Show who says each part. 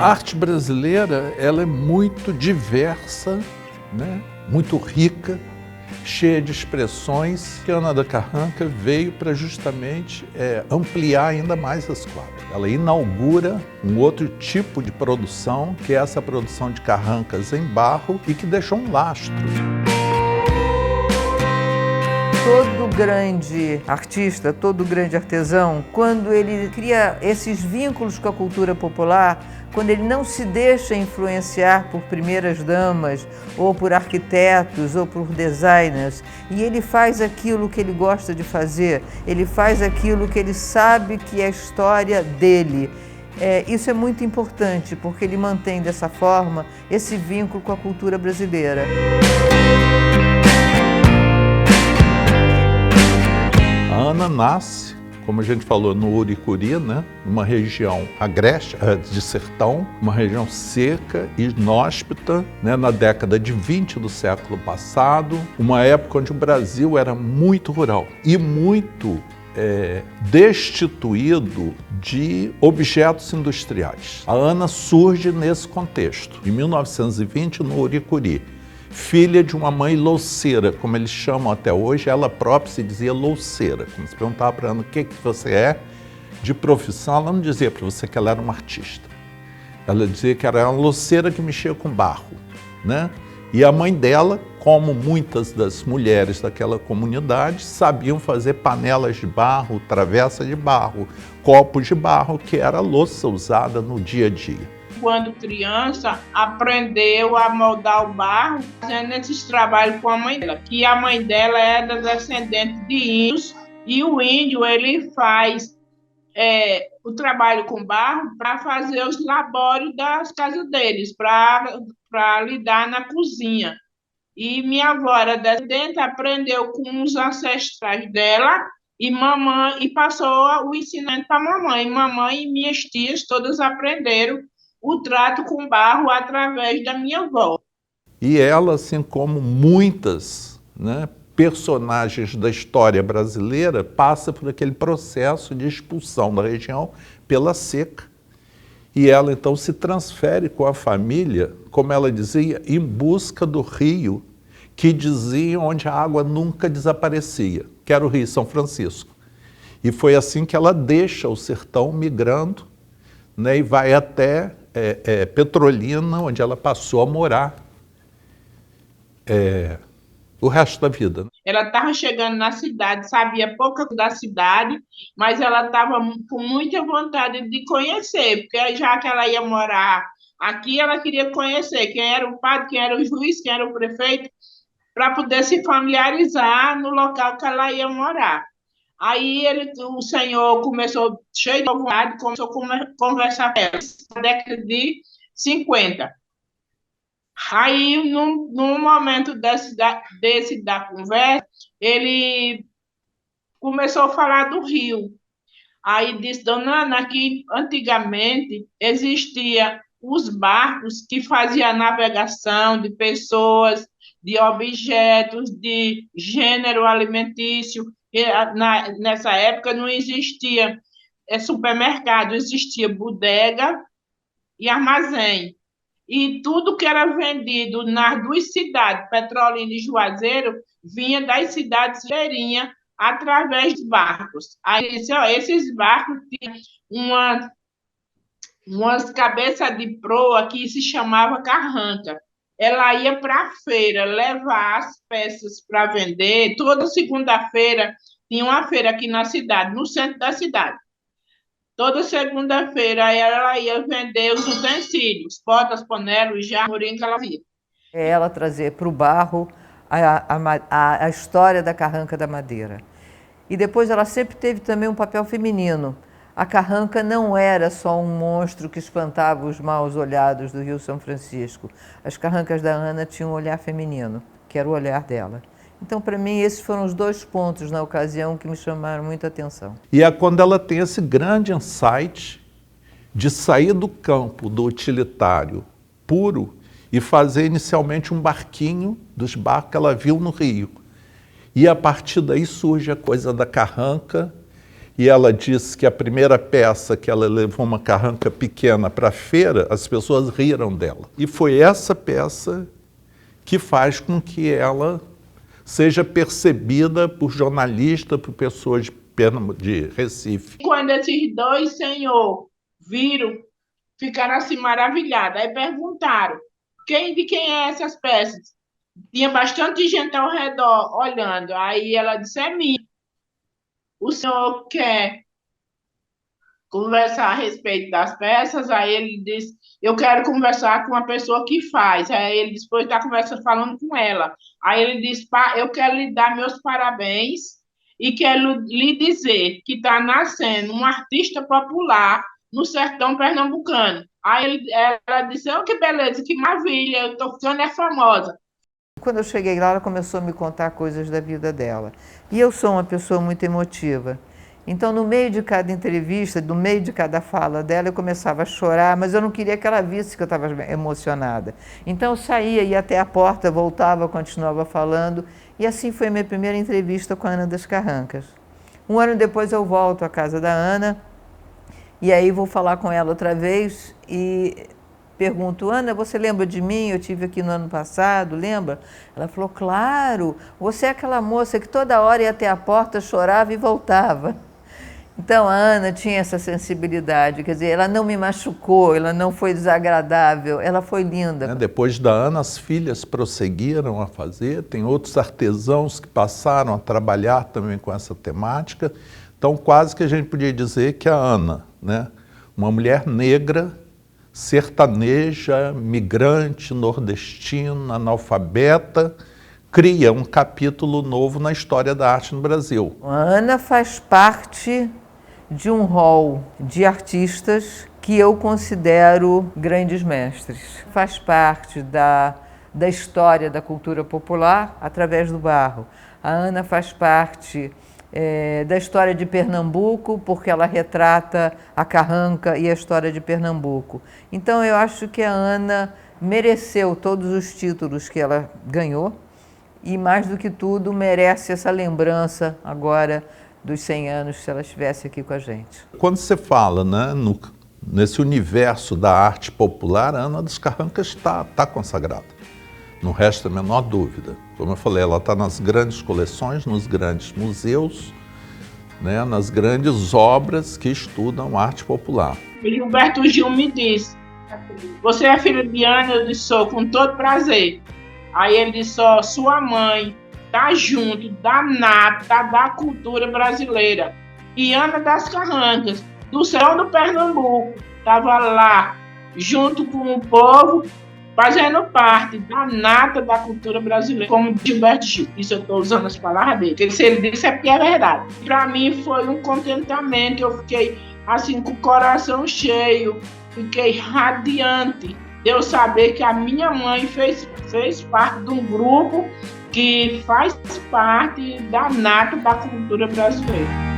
Speaker 1: A arte brasileira, ela é muito diversa, né? Muito rica, cheia de expressões, que a Ana da Carranca veio para justamente ampliar ainda mais as quadras. Ela inaugura um outro tipo de produção, que é essa produção de carrancas em barro e que deixou um lastro.
Speaker 2: Todo grande artista, todo grande artesão, quando ele cria esses vínculos com a cultura popular, quando ele não se deixa influenciar por primeiras damas, ou por arquitetos, ou por designers, e ele faz aquilo que ele gosta de fazer, ele faz aquilo que ele sabe que é a história dele. Isso é muito importante, porque ele mantém dessa forma esse vínculo com a cultura brasileira.
Speaker 1: A Ana nasce, como a gente falou, no Uricuri, né? Uma região agreste, de sertão, uma região seca e inóspita, né? Na década de 20 do século passado, uma época onde o Brasil era muito rural e muito destituído de objetos industriais. A Ana surge nesse contexto, em 1920, no Uricuri. Filha de uma mãe louceira, como eles chamam até hoje, ela própria se dizia louceira. Quando se perguntava para Ana o que você é de profissão, ela não dizia para você que ela era uma artista. Ela dizia que era uma louceira que mexia com barro, né? E a mãe dela, como muitas das mulheres daquela comunidade, sabiam fazer panelas de barro, travessa de barro, copos de barro, que era a louça usada no dia a dia.
Speaker 3: Quando criança, aprendeu a moldar o barro, fazendo esses trabalhos com a mãe dela, que a mãe dela era descendente de índios, e o índio ele faz o trabalho com barro para fazer os labores das casas deles, para lidar na cozinha. E minha avó era descendente, aprendeu com os ancestrais dela, e passou o ensinamento para a mamãe. Mamãe e minhas tias todas aprenderam o trato com barro através da minha avó.
Speaker 1: E ela, assim como muitas, né, personagens da história brasileira, passa por aquele processo de expulsão da região pela seca. E ela então se transfere com a família, como ela dizia, em busca do rio que dizia onde a água nunca desaparecia, que era o Rio São Francisco. E foi assim que ela deixa o sertão migrando, né, e vai até Petrolina, onde ela passou a morar o resto da vida.
Speaker 3: Ela estava chegando na cidade, sabia pouco da cidade, mas ela estava com muita vontade de conhecer, porque já que ela ia morar aqui, ela queria conhecer quem era o padre, quem era o juiz, quem era o prefeito, para poder se familiarizar no local que ela ia morar. Aí o senhor começou, cheio de vontade, começou a conversar com ela, na década de 50. Aí, num momento desse da conversa, ele começou a falar do rio. Aí disse, dona Ana, que antigamente existia os barcos que faziam a navegação de pessoas, de objetos, de gênero alimentício. Nessa época não existia supermercado, existia bodega e armazém. E tudo que era vendido nas duas cidades, Petrolina e Juazeiro, vinha das cidades ribeirinhas através de barcos. Aí, esses barcos tinham umas cabeças de proa que se chamava carranca. Ela ia para a feira levar as peças para vender. Toda segunda-feira tinha uma feira aqui na cidade, no centro da cidade. Toda segunda-feira ela ia vender os utensílios, potas, panelas, jarro, que ela via.
Speaker 2: Ela trazer para o barro a história da carranca da madeira. E depois ela sempre teve também um papel feminino. A carranca não era só um monstro que espantava os maus olhados do Rio São Francisco. As carrancas da Ana tinham um olhar feminino, que era o olhar dela. Então, para mim, esses foram os dois pontos na ocasião que me chamaram muita atenção.
Speaker 1: E é quando ela tem esse grande insight de sair do campo do utilitário puro e fazer inicialmente um barquinho dos barcos que ela viu no Rio. E a partir daí surge a coisa da carranca, e ela disse que a primeira peça que ela levou uma carranca pequena para a feira, as pessoas riram dela. E foi essa peça que faz com que ela seja percebida por jornalistas, por pessoas de Recife.
Speaker 3: Quando esses dois senhores viram, ficaram assim maravilhados. Aí perguntaram, de quem é essas peças? Tinha bastante gente ao redor olhando. Aí ela disse, é minha. O senhor quer conversar a respeito das peças? Aí ele disse, eu quero conversar com a pessoa que faz. Aí ele disse, pois está conversando, falando com ela. Aí ele disse, eu quero lhe dar meus parabéns e quero lhe dizer que está nascendo um artista popular no sertão pernambucano. Aí ela disse, oh, que beleza, que maravilha, eu estou ficando famosa.
Speaker 2: Quando eu cheguei lá, ela começou a me contar coisas da vida dela. E eu sou uma pessoa muito emotiva. Então, no meio de cada entrevista, no meio de cada fala dela, eu começava a chorar, mas eu não queria que ela visse que eu estava emocionada. Então, eu saía, ia até a porta, voltava, continuava falando. E assim foi a minha primeira entrevista com a Ana das Carrancas. Um ano depois, eu volto à casa da Ana, e aí vou falar com ela outra vez e pergunto, Ana, você lembra de mim? Eu estive aqui no ano passado, lembra? Ela falou, claro, você é aquela moça que toda hora ia até a porta, chorava e voltava. Então, a Ana tinha essa sensibilidade, quer dizer, ela não me machucou, ela não foi desagradável, ela foi linda.
Speaker 1: Depois da Ana, as filhas prosseguiram a fazer, tem outros artesãos que passaram a trabalhar também com essa temática. Então, quase que a gente podia dizer que a Ana, né, uma mulher negra, sertaneja, migrante, nordestina, analfabeta, cria um capítulo novo na história da arte no Brasil.
Speaker 2: A Ana faz parte de um hall de artistas que eu considero grandes mestres. Faz parte da história da cultura popular através do barro. A Ana faz parte da história de Pernambuco, porque ela retrata a carranca e a história de Pernambuco. Então, eu acho que a Ana mereceu todos os títulos que ela ganhou e, mais do que tudo, merece essa lembrança agora dos 100 anos, se ela estivesse aqui com a gente.
Speaker 1: Quando você fala, né, nesse universo da arte popular, a Ana das Carrancas está consagrada. Não resta a menor dúvida. Como eu falei, ela está nas grandes coleções, nos grandes museus, né, nas grandes obras que estudam arte popular.
Speaker 3: O Gilberto Gil me disse, você é filha de Ana? Eu disse, sou, com todo prazer. Aí ele disse, ó, sua mãe tá junto da nata da cultura brasileira. E Ana das Carrancas, do céu do Pernambuco, estava lá, junto com o povo, fazendo parte da nata da cultura brasileira, como Gilberto Gil. Isso eu estou usando as palavras dele, porque se ele disse é porque é verdade. Para mim foi um contentamento, eu fiquei assim com o coração cheio, fiquei radiante de eu saber que a minha mãe fez parte de um grupo que faz parte da nata da cultura brasileira.